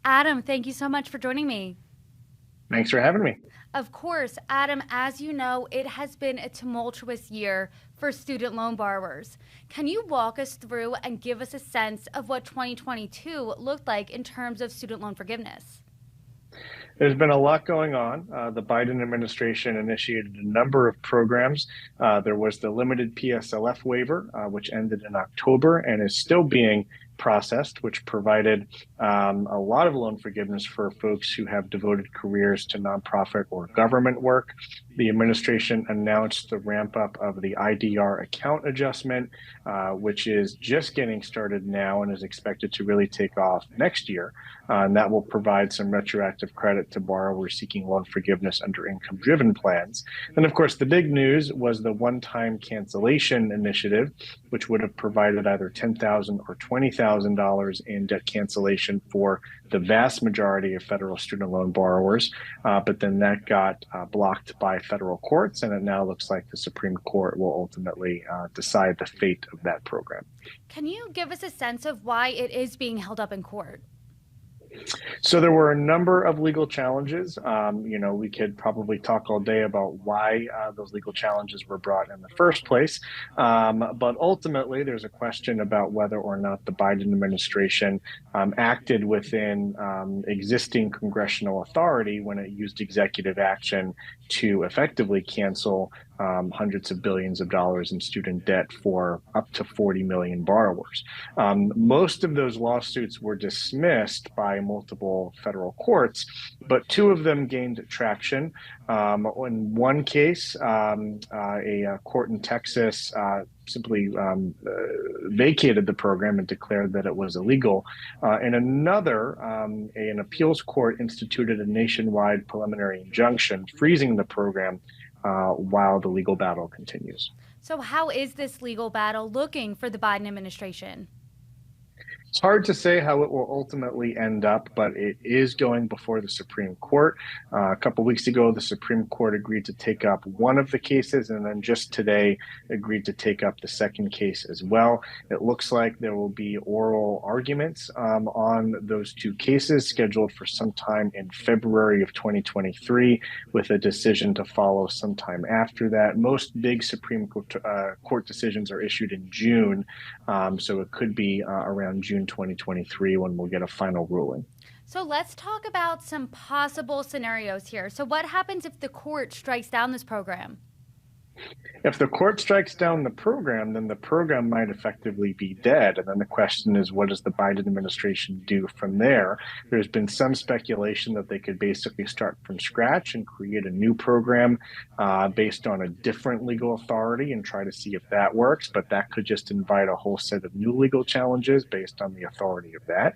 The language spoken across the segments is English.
Adam, thank you so much for joining me. Thanks for having me. Of course, Adam, as you know, it has been a tumultuous year for student loan borrowers. Can you walk us through and give us a sense of what 2022 looked like in terms of student loan forgiveness? There's been a lot going on. The Biden administration initiated a number of programs. There was the limited PSLF waiver, which ended in October and is still being processed, which provided a lot of loan forgiveness for folks who have devoted careers to nonprofit or government work. The administration announced the ramp up of the IDR account adjustment, which is just getting started now and is expected to really take off next year. And that will provide some retroactive credit to borrowers seeking loan forgiveness under income-driven plans. And of course, the big news was the one-time cancellation initiative, which would have provided either $10,000 or $20,000 in debt cancellation for the vast majority of federal student loan borrowers. But then that got blocked by federal courts, and it now looks like the Supreme Court will ultimately decide the fate of that program. Can you give us a sense of why it is being held up in court? So there were a number of legal challenges. We could probably talk all day about why those legal challenges were brought in the first place. But ultimately, there's a question about whether or not the Biden administration acted within existing congressional authority when it used executive action to effectively cancel hundreds of billions of dollars in student debt for up to 40 million borrowers. Most of those lawsuits were dismissed by multiple federal courts, but two of them gained traction. In one case, a court in Texas simply vacated the program and declared that it was illegal. In another, an appeals court instituted a nationwide preliminary injunction freezing the program while the legal battle continues. So, how is this legal battle looking for the Biden administration? It's hard to say how it will ultimately end up, but it is going before the Supreme Court. A couple of weeks ago, the Supreme Court agreed to take up one of the cases, and then just today agreed to take up the second case as well. It looks like there will be oral arguments on those two cases scheduled for sometime in February of 2023, with a decision to follow sometime after that. Most big Supreme Court decisions are issued in June, so it could be around June 2023 when we'll get a final ruling. So let's talk about some possible scenarios here. So what happens if the court strikes down this program? If the court strikes down the program, then the program might effectively be dead. And then the question is, what does the Biden administration do from there? There's been some speculation that they could basically start from scratch and create a new program based on a different legal authority and try to see if that works. But that could just invite a whole set of new legal challenges based on the authority of that.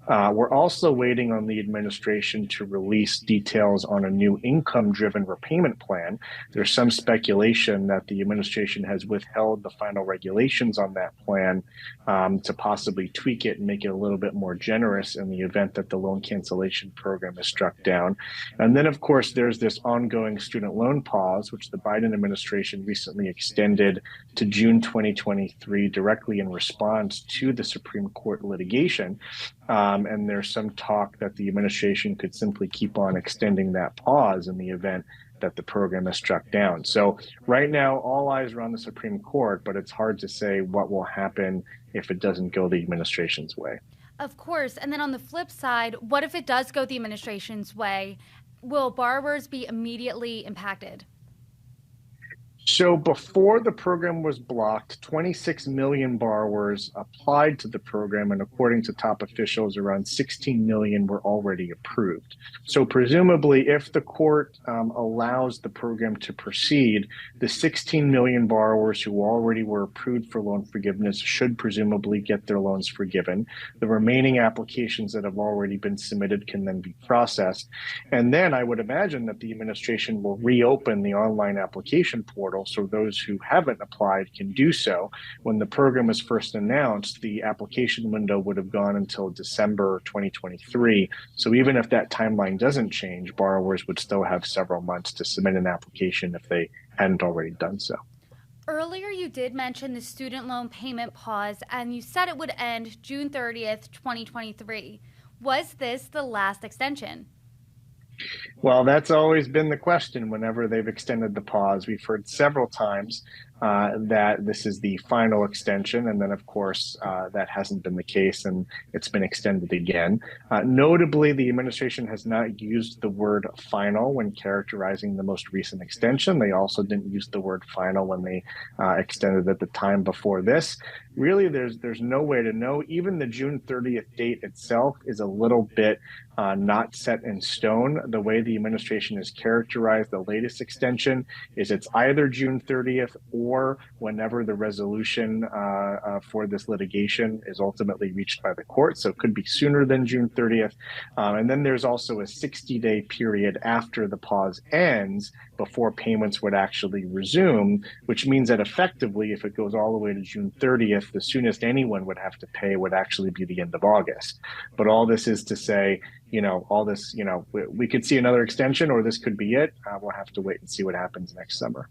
We're also waiting on the administration to release details on a new income-driven repayment plan. There's some speculation that the administration has withheld the final regulations on that plan to possibly tweak it and make it a little bit more generous in the event that the loan cancellation program is struck down. And then, of course, there's this ongoing student loan pause, which the Biden administration recently extended to June 2023 directly in response to the Supreme Court litigation. And there's some talk that the administration could simply keep on extending that pause in the event that the program is struck down. So right now, all eyes are on the Supreme Court, but it's hard to say what will happen if it doesn't go the administration's way. Of course. And then on the flip side, what if it does go the administration's way? Will borrowers be immediately impacted? So before the program was blocked, 26 million borrowers applied to the program, and according to top officials, around 16 million were already approved. So presumably, if the court allows the program to proceed, the 16 million borrowers who already were approved for loan forgiveness should presumably get their loans forgiven. The remaining applications that have already been submitted can then be processed. And then I would imagine that the administration will reopen the online application portal so those who haven't applied can do so. When the program was first announced, the application window would have gone until December 2023. So even if that timeline doesn't change, borrowers would still have several months to submit an application if they hadn't already done so. Earlier, you did mention the student loan payment pause, and you said it would end June 30th, 2023. Was this the last extension? Well, that's always been the question whenever they've extended the pause. We've heard several times that this is the final extension. And then, of course, that hasn't been the case, and it's been extended again. Notably, the administration has not used the word final when characterizing the most recent extension. They also didn't use the word final when they extended it the time before this. Really, there's no way to know. Even the June 30th date itself is a little bit not set in stone. The way the administration has characterized the latest extension is it's either June 30th or whenever the resolution for this litigation is ultimately reached by the court. So it could be sooner than June 30th. And then there's also a 60-day period after the pause ends before payments would actually resume, which means that effectively, if it goes all the way to June 30th, the soonest anyone would have to pay would actually be the end of August. But all this is to say, all this, we could see another extension, or this could be it. We'll have to wait and see what happens next summer.